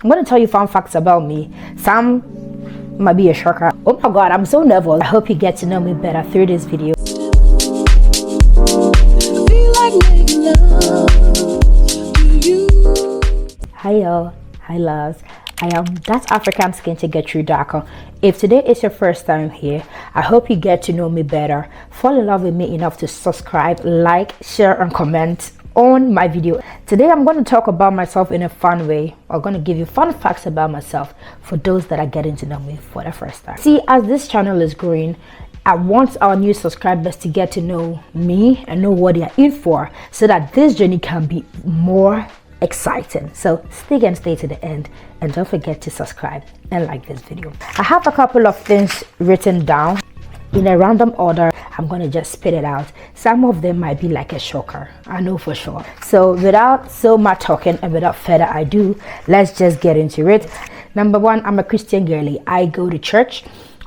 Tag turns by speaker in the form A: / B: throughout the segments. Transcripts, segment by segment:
A: I'm going to tell you fun facts about me. Some might be a shocker. Oh my god, I'm so nervous. I hope you get to know me better through this video. Hi y'all, hi loves. I am that African skin to Gertrude Darko. If today is your first time here, I hope you get to know me better, fall in love with me enough to subscribe, like, share and comment on my video. Today I'm going to talk about myself in a fun way. I'm going to give you fun facts about myself for those that are getting to know me for the first time. See, as this channel is growing, I want our new subscribers to get to know me and know what they are in for, so that this journey can be more exciting. So stick and stay to the end, and don't forget to subscribe and like this video. I have a couple of things written down in a random order. I'm gonna just spit it out. Some of them might be like a shocker, I know for sure. So without so much talking and without further ado, let's just get into it. Number one, I'm a Christian girly. I go to church,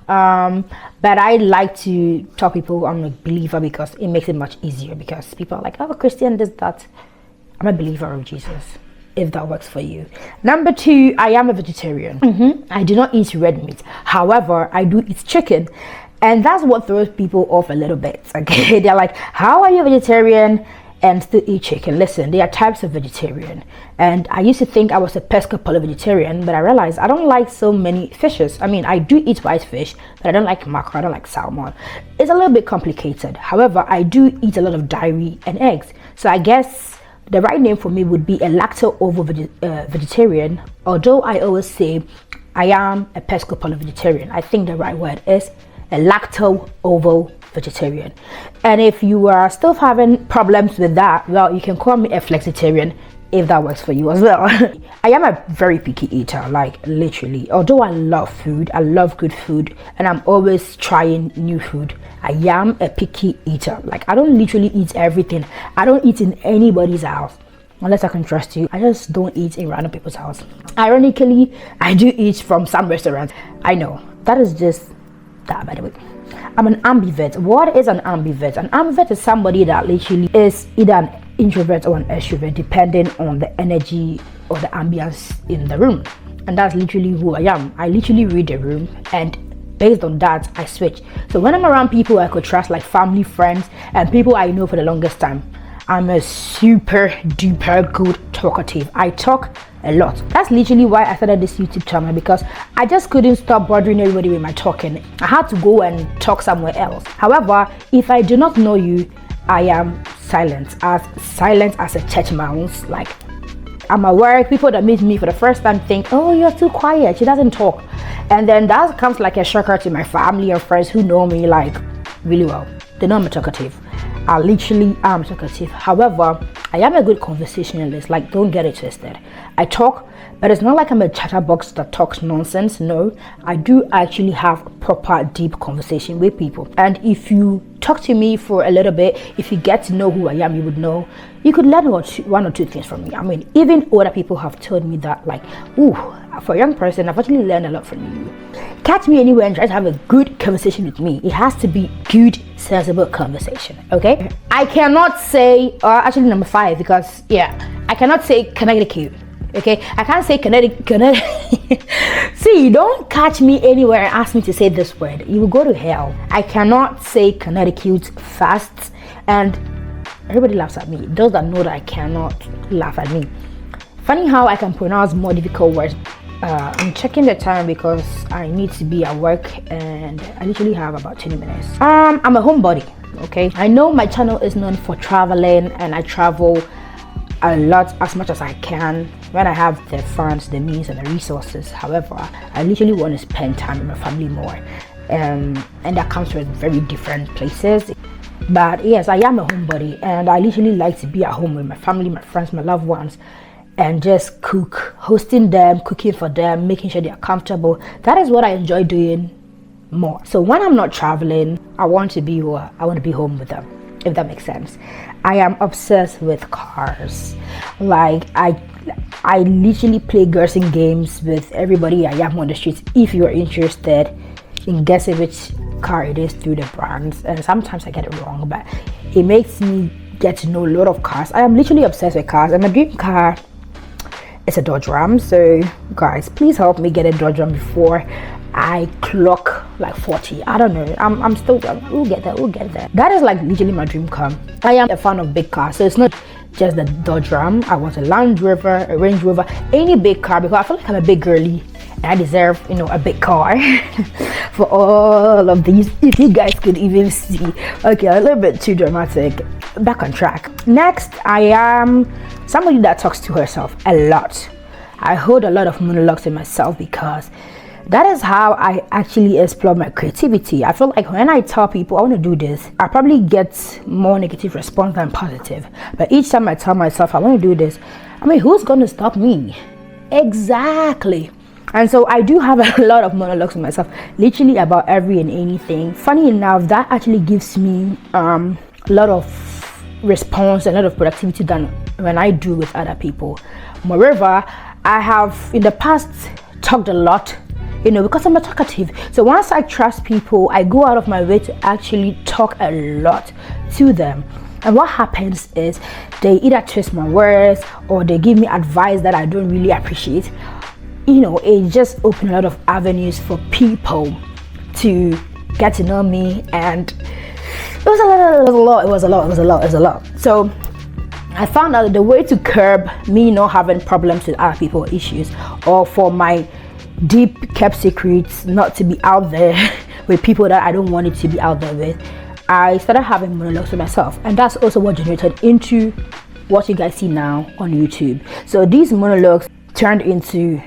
A: but I like to tell people I'm a believer because it makes it much easier, because people are like, oh, Christian, this, that. I'm a believer of Jesus, if that works for you. Number two, I am a vegetarian. I do not eat red meat. However, I do eat chicken. And that's what throws people off a little bit, okay? They're like, how are you a vegetarian and still eat chicken? Listen, there are types of vegetarian. And I used to think I was a pescapolo vegetarian, but I realized I don't like so many fishes. I mean, I do eat white fish, but I don't like mackerel, I don't like salmon. It's a little bit complicated. However, I do eat a lot of dairy and eggs. So I guess the right name for me would be a lacto-ovo vegetarian, although I always say I am a pescapolo vegetarian. I think the right word is a lacto-ovo vegetarian. And if you are still having problems with that, well, you can call me a flexitarian if that works for you as well. I am a very picky eater, like literally. Although I love food, I love good food, and I'm always trying new food, I am a picky eater. Like, I don't literally eat everything. I don't eat in anybody's house unless I can trust you. I just don't eat in random people's house. Ironically, I do eat from some restaurants. I know, that is just that, by the way. I'm an ambivert. What is an ambivert? An ambivert is somebody that literally is either an introvert or an extrovert, depending on the energy or the ambience in the room. And that's literally who I am. I literally read the room, and based on that, I switch. So when I'm around people I could trust, like family, friends, and people I know for the longest time, I'm a super duper good talkative. I talk a lot. That's literally why I started this YouTube channel, because I just couldn't stop bothering everybody with my talking. I had to go and talk somewhere else. However, if I do not know you, I am silent as a church mouse. Like, I'm aware people that meet me for the first time think, oh, you're too quiet, she doesn't talk. And then that comes like a shocker to my family and friends who know me like really well. They know I'm talkative. I literally am talkative. However, I am a good conversationalist. Like, don't get it twisted. I talk, but it's not like I'm a chatterbox that talks nonsense. No, I do actually have proper deep conversation with people. And if you talk to me for a little bit, if you get to know who I am, you would know, you could learn one or two things from me. I mean, even older people have told me that, like, ooh, for a young person, I've actually learned a lot from you. Catch me anywhere and try to have a good conversation with me. It has to be good, sensible conversation, okay? I cannot say, actually number 5, because yeah, I cannot say Connecticut, okay? I can't say Connecticut. See, don't catch me anywhere and ask me to say this word. You will go to hell. I cannot say Connecticut fast, and everybody laughs at me. Those that know that I cannot laugh at me. Funny how I can pronounce more difficult words. I'm checking the time because I need to be at work, and I literally have about 20 minutes. I'm a homebody, okay? I know my channel is known for traveling, and I travel a lot, as much as I can when I have the funds, the means and the resources. However, I literally want to spend time with my family more, and that comes with very different places. But yes, I am a homebody, and I literally like to be at home with my family, my friends, my loved ones, and just cook, hosting them, cooking for them, making sure they are comfortable. That is what I enjoy doing more. So when I'm not traveling, I want to be home with them, if that makes sense. I am obsessed with cars. Like, I literally play guessing games with everybody I am on the streets. If you're interested in guessing which car it is through the brands, and sometimes I get it wrong, but it makes me get to know a lot of cars. I am literally obsessed with cars, and my dream car it's a Dodge Ram. So guys, please help me get a Dodge Ram before I clock like 40. I don't know, I'm still young. We'll get there. That is like literally my dream car. I am a fan of big cars, so it's not just the Dodge Ram. I want a Land Rover, a Range Rover, any big car, because I feel like I'm a big girly and I deserve, you know, a big car for all of these. If you guys could even see. Okay, a little bit too dramatic. Back on track. Next, I am somebody that talks to herself a lot. I hold a lot of monologues in myself because that is how I actually explore my creativity. I feel like when I tell people I want to do this, I probably get more negative response than positive. But each time I tell myself I want to do this, I mean, who's going to stop me? Exactly. And so I do have a lot of monologues with myself, literally about every and anything. Funny enough, that actually gives me a lot of response, a lot of productivity than when I do with other people. Moreover, I have in the past talked a lot, you know, because I'm a talkative. So once I trust people, I go out of my way to actually talk a lot to them. And what happens is they either twist my words or they give me advice that I don't really appreciate. You know, it just opened a lot of avenues for people to get to know me, and it was a lot. So I found out the way to curb me not having problems with other people's issues, or for my deep kept secrets not to be out there with people that I don't want it to be out there with, I started having monologues with myself, and that's also what generated into what you guys see now on YouTube. So these monologues turned into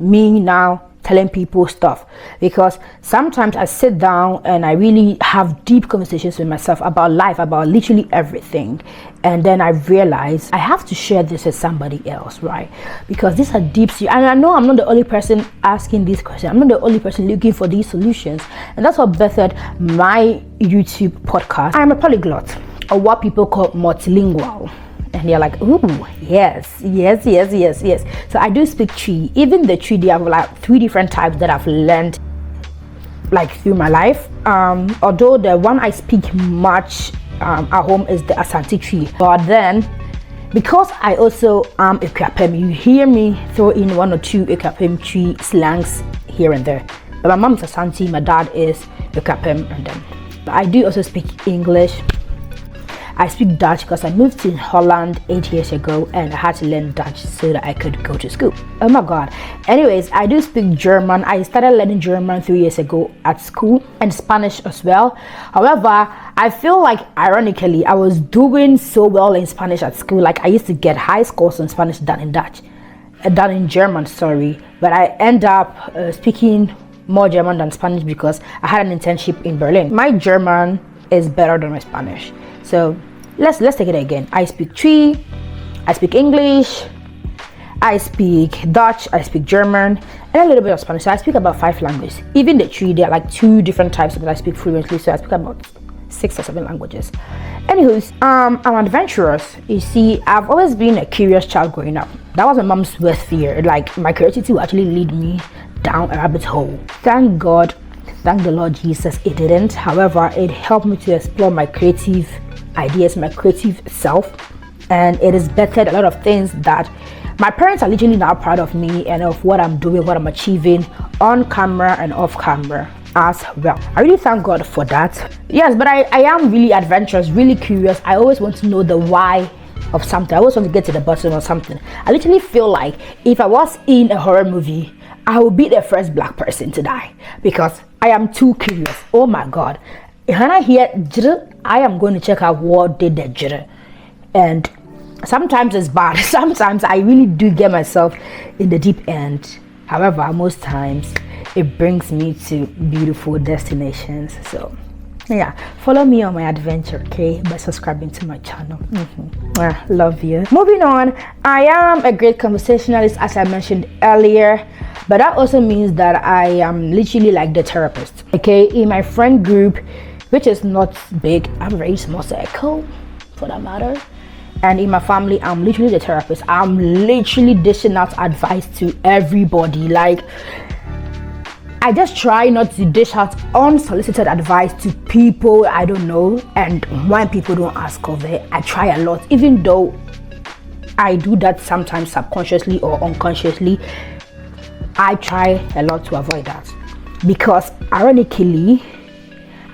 A: me now telling people stuff, because sometimes I sit down and I really have deep conversations with myself about life, about literally everything, and then I realize I have to share this with somebody else, right? Because these are deep, and I know I'm not the only person asking these questions, I'm not the only person looking for these solutions, and that's what birthed my YouTube podcast. I'm a polyglot, or what people call multilingual. And they're like, ooh, yes. So I do speak Twi. Even the Twi, they have like 3 different types that I've learned like through my life. Although the one I speak much at home is the Asante Twi. But then, because I also am Ekwapem, you hear me throw in 1 or 2 Ekwapem Twi slangs here and there. But my mom's Asante, my dad is Ekwapem, and then I do also speak English. I speak Dutch because I moved to Holland 8 years ago and I had to learn Dutch so that I could go to school. Oh my god. Anyways, I do speak German. I started learning German 3 years ago at school, and Spanish as well. However, I feel like ironically I was doing so well in Spanish at school. Like I used to get high scores in Spanish than in German, sorry. But I end up speaking more German than Spanish because I had an internship in Berlin. My German is better than my Spanish. So let's take it again. I speak Twi, I speak English, I speak Dutch, I speak German, and a little bit of Spanish. So I speak about 5 languages. Even the Twi, there are like 2 different types that I speak fluently. So I speak about 6 or 7 languages. Anywho's, I'm adventurous. You see, I've always been a curious child growing up. That was my mom's worst fear. Like my curiosity will actually lead me down a rabbit hole. Thank God, thank the Lord Jesus, it didn't. However, it helped me to explore my creative ideas, my creative self, and it has bettered a lot of things that my parents are literally now proud of me and of what I'm doing, what I'm achieving on camera and off camera as well. I really thank God for that. Yes, but I am really adventurous, really curious. I always want to know the why of something. I always want to get to the bottom of something. I literally feel like if I was in a horror movie, I would be the first black person to die because I am too curious. Oh my God. When I hear jitter, I am going to check out what did the jitter. And sometimes it's bad. Sometimes I really do get myself in the deep end. However, most times it brings me to beautiful destinations. So yeah, follow me on my adventure, okay, by subscribing to my channel. Love you. Moving on, I am a great conversationalist, as I mentioned earlier, but that also means that I am literally like the therapist, okay. In my friend group, which is not big, I'm a very small circle for that matter, and in my family, I'm literally the therapist. I'm literally dishing out advice to everybody. Like, I just try not to dish out unsolicited advice to people I don't know, and when people don't ask of it, I try a lot, even though I do that sometimes subconsciously or unconsciously. I try a lot to avoid that, because ironically,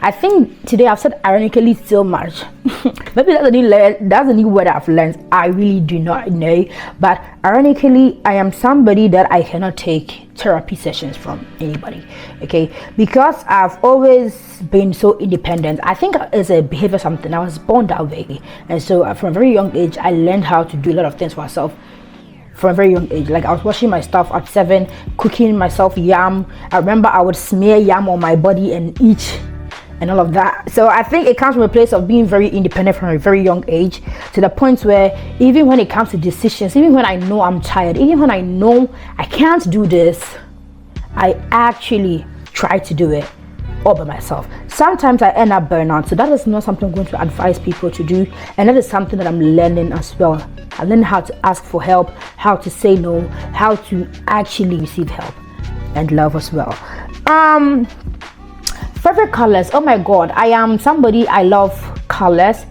A: I think today I've said ironically so much. Maybe that's a new word I've learned. I really do not know. But ironically, I am somebody that I cannot take therapy sessions from anybody. Okay, because I've always been so independent. I think it's a behavior something. I was born that way, and so from a very young age, I learned how to do a lot of things for myself. From a very young age, like I was washing my stuff at 7, cooking myself yam. I remember I would smear yam on my body and eat, and all of that. So I think it comes from a place of being very independent from a very young age, to the point where even when it comes to decisions, even when I know I'm tired, even when I know I can't do this, I actually try to do it all by myself. Sometimes I end up burnout, so that is not something I'm going to advise people to do, and that is something that I'm learning as well. I learned how to ask for help, how to say no, how to actually receive help and love as well. Favorite colors. Oh my god, I am somebody, I love colors,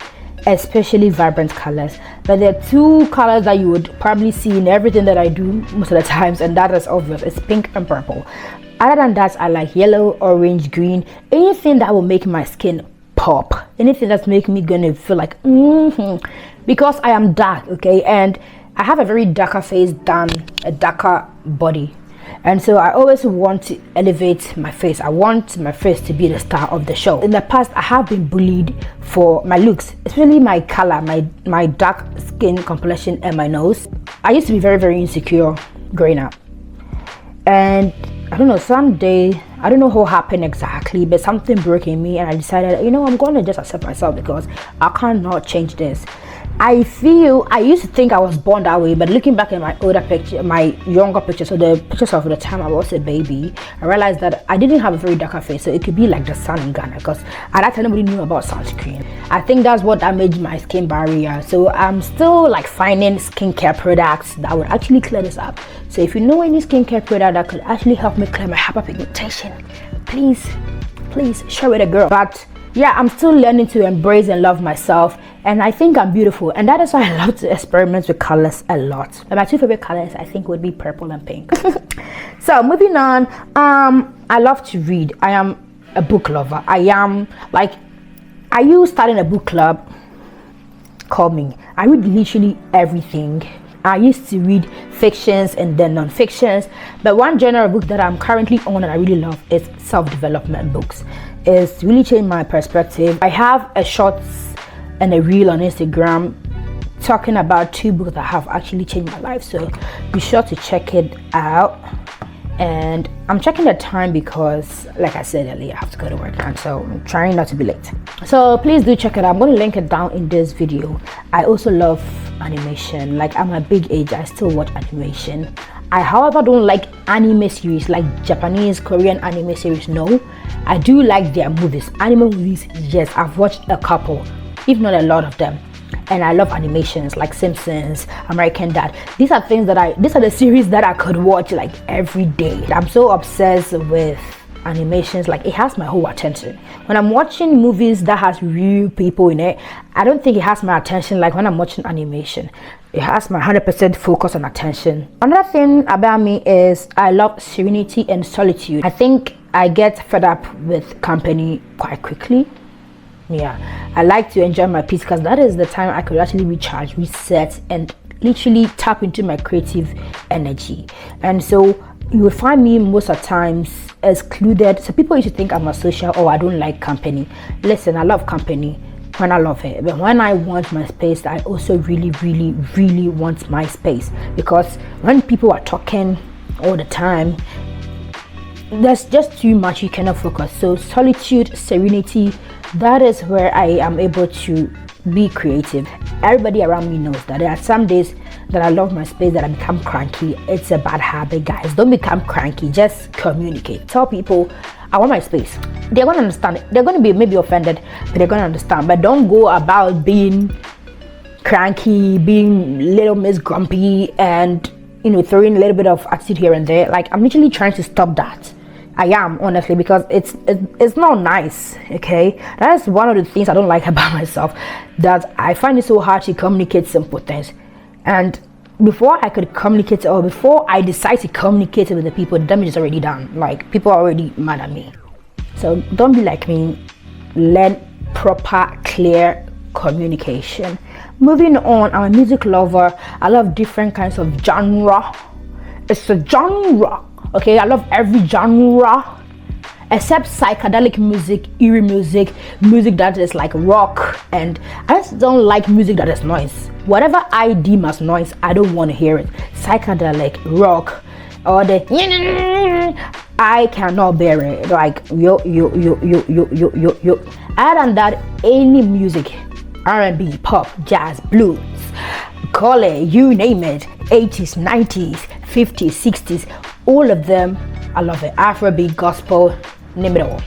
A: especially vibrant colors. But there are 2 colors that you would probably see in everything that I do most of the times, and that is obvious. It's pink and purple. Other than that, I like yellow, orange, green, anything that will make my skin pop, anything that's making me gonna feel like because I am dark, okay, and I have a very darker face than a darker body. And so I always want to elevate my face. I want my face to be the star of the show. In the past, I have been bullied for my looks, especially my color, my dark skin complexion and my nose. I used to be very, very insecure growing up. And I don't know, someday, I don't know what happened exactly, but something broke in me, and I decided, you know, I'm going to just accept myself, because I cannot change this. I used to think I was born that way, but looking back at my older picture, my younger pictures, so the pictures of the time I was a baby, I realized that I didn't have a very darker face, so it could be like the sun in Ghana, because at that time nobody knew about sunscreen. I think that's what damaged my skin barrier. So I'm still like finding skincare products that would actually clear this up. So if you know any skincare product that could actually help me clear my hyperpigmentation, please share with a girl. But yeah, I'm still learning to embrace and love myself, and I think I'm beautiful, and that is why I love to experiment with colors a lot. But my 2 favorite colors, I think, would be purple and pink. So moving on, I love to read. I am a book lover. Are you starting a book club? Call me. I read literally everything. I used to read fictions and then non-fictions, but one genre of book that I'm currently on and I really love is self-development books. It's really changed my perspective. I have a shorts and a reel on Instagram talking about 2 books that have actually changed my life, so be sure to check it out. And I'm checking the time because, like I said earlier, I have to go to work now, so I'm trying not to be late. So please do check it out. I'm going to link it down in this video. I also love animation. Like, I'm a big age, I still watch animation. I, however, don't like anime series, like Japanese, Korean anime series. No, I do like their movies. Anime movies, yes, I've watched a couple, if not a lot of them. And I love animations like Simpsons, American Dad. These are the series that I could watch like every day. I'm so obsessed with animations, like it has my whole attention. When I'm watching movies that has real people in it, I don't think it has my attention like when I'm watching animation. It has my 100% focus and attention. Another thing about me is I love serenity and solitude. I think I get fed up with company quite quickly. Yeah, I like to enjoy my peace because that is the time I could actually recharge, reset, and literally tap into my creative energy. And so you will find me most of the times excluded. So people used to think I'm a social, or I don't like company. Listen, I love company when I love it, but when I want my space, I also really want my space, because when people are talking all the time, there's just too much, you cannot focus. So solitude, serenity, that is where I am able to be creative. Everybody around me knows that there are some days that I love my space that I become cranky. It's a bad habit, guys. Don't become cranky, just communicate. Tell people I want my space. They're going to understand. They're going to be maybe offended, but they're going to understand. But don't go about being cranky, being little Miss Grumpy, and throwing a little bit of attitude here and there. Like, I'm literally trying to stop that. I am, honestly, because it's not nice. Okay, that is one of the things I don't like about myself, that I find it so hard to communicate simple things. And before I could communicate, or before I decide to communicate with the people, the damage is already done. Like, people are already mad at me. So don't be like me. Learn proper, clear communication. Moving on, I'm a music lover. I love different kinds of genre. It's a genre, okay? I love every genre except psychedelic music, eerie music, music that is like rock, and I just don't like music that is noise. Whatever I deem as noise, I don't want to hear it. Psychedelic, rock, or the I cannot bear it. Like yo. Other than that, any music, R&B, pop, jazz, blues, call it, you name it, 80s, 90s, 50s, 60s, all of them, I love it. Afrobeat, gospel, name it all.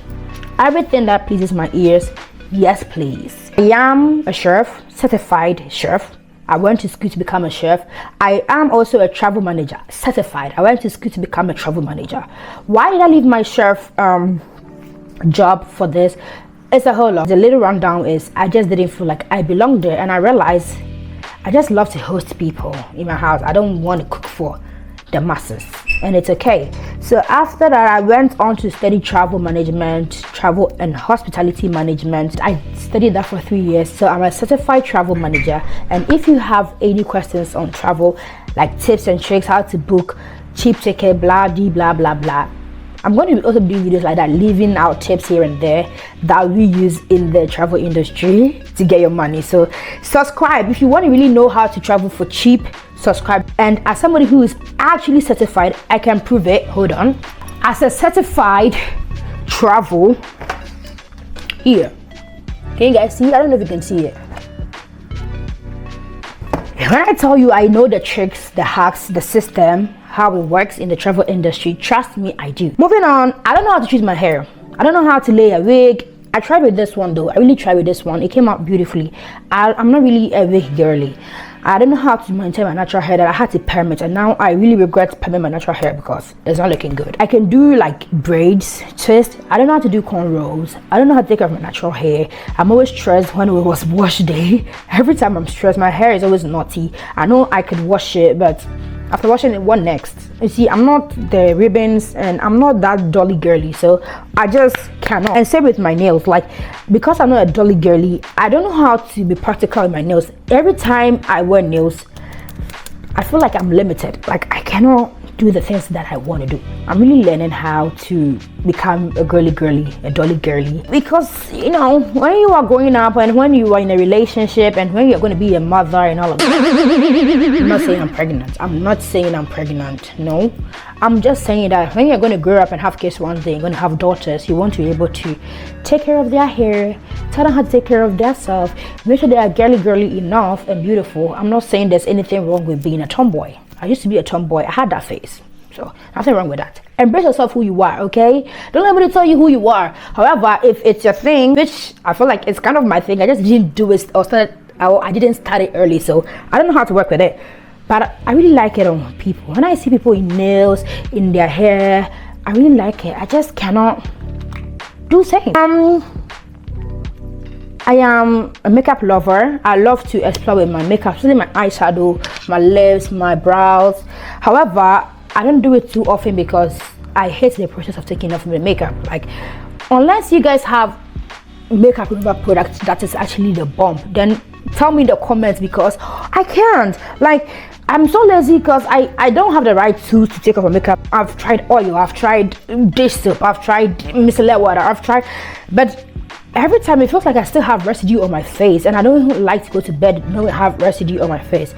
A: Everything that pleases my ears, yes please. I am a chef, certified chef. I went to school to become a chef. I am also a travel manager, certified. I went to school to become a travel manager. Why did I leave my chef job for this? It's a whole lot. The little rundown is I just didn't feel like I belonged there, and I realized I just love to host people in my house. I don't want to cook for the masses, and it's okay. So after that, I went on to study travel management, travel and hospitality management. I studied that for 3 years, so I'm a certified travel manager. And if you have any questions on travel, like tips and tricks, how to book cheap ticket, blah blah blah blah, I'm going to also do videos like that, leaving out tips here and there that we use in the travel industry to get your money. So subscribe if you want to really know how to travel for cheap. Subscribe. And as somebody who is actually certified, I can prove it. Hold on. As a certified travel, here, can you guys see? I don't know if you can see it. When I tell you I know the tricks, the hacks, the system, how it works in the travel industry, trust me, I do. Moving on, I don't know how to treat my hair. I don't know how to lay a wig. I tried with this one though. I really tried with this one. It came out beautifully. I'm not really a wig girly. I don't know how to maintain my natural hair, that I had to perm it, and now I really regret perming my natural hair because it's not looking good. I can do like braids, twist. I don't know how to do cornrows. I don't know how to take care of my natural hair. I'm always stressed when it was wash day. Every time I'm stressed, my hair is always naughty. I know I could wash it, but after washing it, what next? You see, I'm not the ribbons, and I'm not that dolly girly, so I just cannot. And same with my nails. Like, because I'm not a dolly girly, I don't know how to be practical with my nails. Every time I wear nails, I feel like I'm limited. Like, I cannot do the things that I want to do. I'm really learning how to become a girly, a dolly girly, because you know, when you are growing up and when you are in a relationship and when you're going to be a mother and all of that. I'm not saying I'm pregnant. I'm not saying I'm pregnant. No, I'm just saying that when you're going to grow up and have kids one day, you're going to have daughters, you want to be able to take care of their hair, tell them how to take care of themselves, make sure they are girly enough and beautiful. I'm not saying there's anything wrong with being a tomboy. I used to be a tomboy. I had that face, so nothing wrong with that. Embrace yourself who you are, okay? Don't let anybody tell you who you are. However, if it's your thing, which I feel like it's kind of my thing, I just didn't do it, or I didn't start it early, so I don't know how to work with it. But I really like it on people. When I see people in nails, in their hair, I really like it. I just cannot do same. I am a makeup lover. I love to explore with my makeup, especially my eyeshadow, my lips, my brows. However, I don't do it too often because I hate the process of taking off the makeup. Like, unless you guys have makeup remover products that is actually the bomb, then tell me in the comments, because I can't. Like, I'm so lazy because I don't have the right tools to take off my makeup. I've tried oil, I've tried dish soap, I've tried micellar water, I've tried, but every time it feels like I still have residue on my face, and I don't like to go to bed knowing I have residue on my face.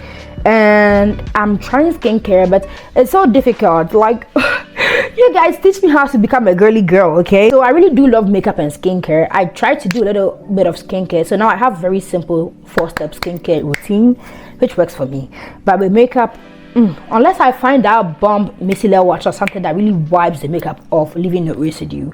A: And I'm trying skincare, but it's so difficult. Like, you guys teach me how to become a girly girl, okay? So I really do love makeup and skincare. I tried to do a little bit of skincare, so now I have very simple 4-step skincare routine, which works for me. But with makeup, unless I find that bomb micellar water or something that really wipes the makeup off, leaving no residue,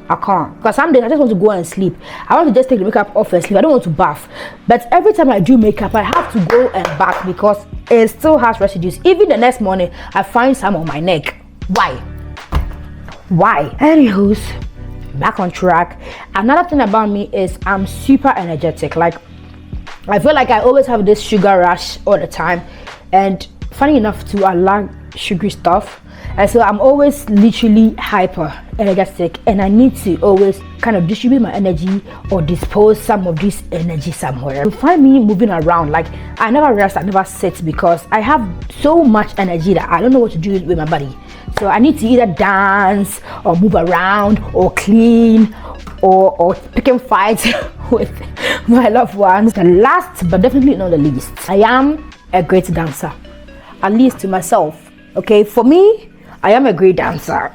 A: I can't. Because some days I just want to go and sleep. I want to just take the makeup off and sleep. I don't want to bath. But every time I do makeup, I have to go and bath because it still has residues. Even the next morning, I find some on my neck. Why? Anywho's, back on track. Another thing about me is I'm super energetic. Like, I feel like I always have this sugar rush all the time. and funny enough too, I like sugary stuff, and so I'm always literally hyper energetic, and I need to always kind of distribute my energy or dispose some of this energy somewhere. You find me moving around, like I never rest, I never sit, because I have so much energy that I don't know what to do with my body. So I need to either dance or move around or clean or picking fights with my loved ones. The last but definitely not the least, I am a great dancer, at least to myself. Okay, for me, I am a great dancer.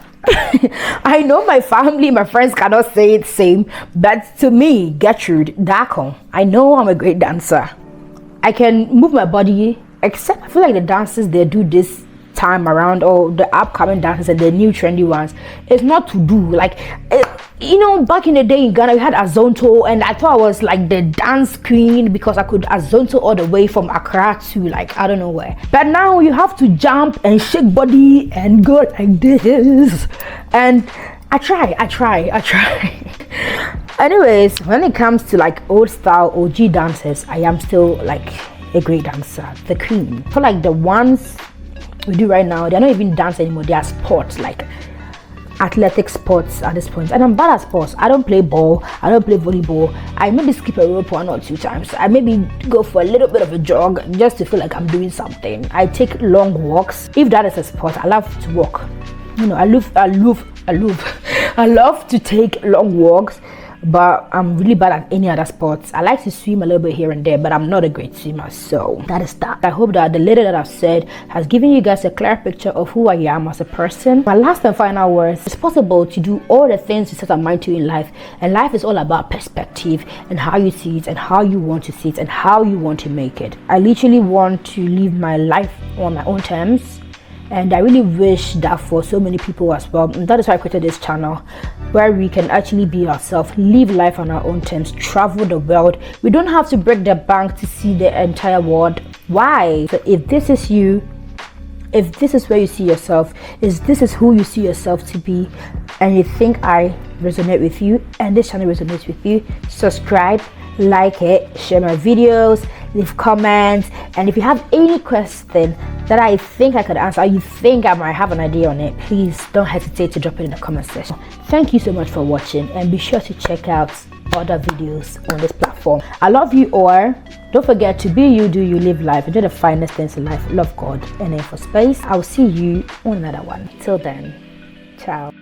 A: I know my family, my friends cannot say it same, but to me, Gertrude, Darko, I know I'm a great dancer. I can move my body, except I feel like the dancers they do this time around, or the upcoming dances and the new trendy ones, it's not to do like you know, back in the day in Ghana we had Azonto, and I thought I was like the dance queen because I could Azonto all the way from Accra to like I don't know where. But now you have to jump and shake body and go like this, and I try. Anyways, when it comes to like old style OG dances, I am still like a great dancer, the queen. I feel like the ones we do right now, they're not even dance anymore, they are sports, like athletic sports at this point. And I'm bad at sports. I don't play ball, I don't play volleyball. I maybe skip a rope 1 or 2 times. I maybe go for a little bit of a jog just to feel like I'm doing something. I take long walks. If that is a sport, I love to walk. You know, I love to take long walks, but I'm really bad at any other sports. I like to swim a little bit here and there, but I'm not a great swimmer. So that is that. I hope that the little that I've said has given you guys a clear picture of who I am as a person. My last and final words: it's possible to do all the things you set a mind to in life, and life is all about perspective and how you see it and how you want to see it and how you want to make it. I literally want to live my life on my own terms, and I really wish that for so many people as well. And that is why I created this channel, where we can actually be ourselves, live life on our own terms, travel the world. We don't have to break the bank to see the entire world. Why? So if this is you, if this is where you see yourself, if this is who you see yourself to be, and you think I resonate with you and this channel resonates with you, subscribe, like it, share my videos, leave comments, and if you have any question that I think I could answer, or you think I might have an idea on it, please don't hesitate to drop it in the comment section. Thank you so much for watching, and be sure to check out other videos on this platform. I love you all. Don't forget to be you, do you, live life, enjoy the finest things in life, love God, and aim for space. I'll see you on another one. Till then, ciao.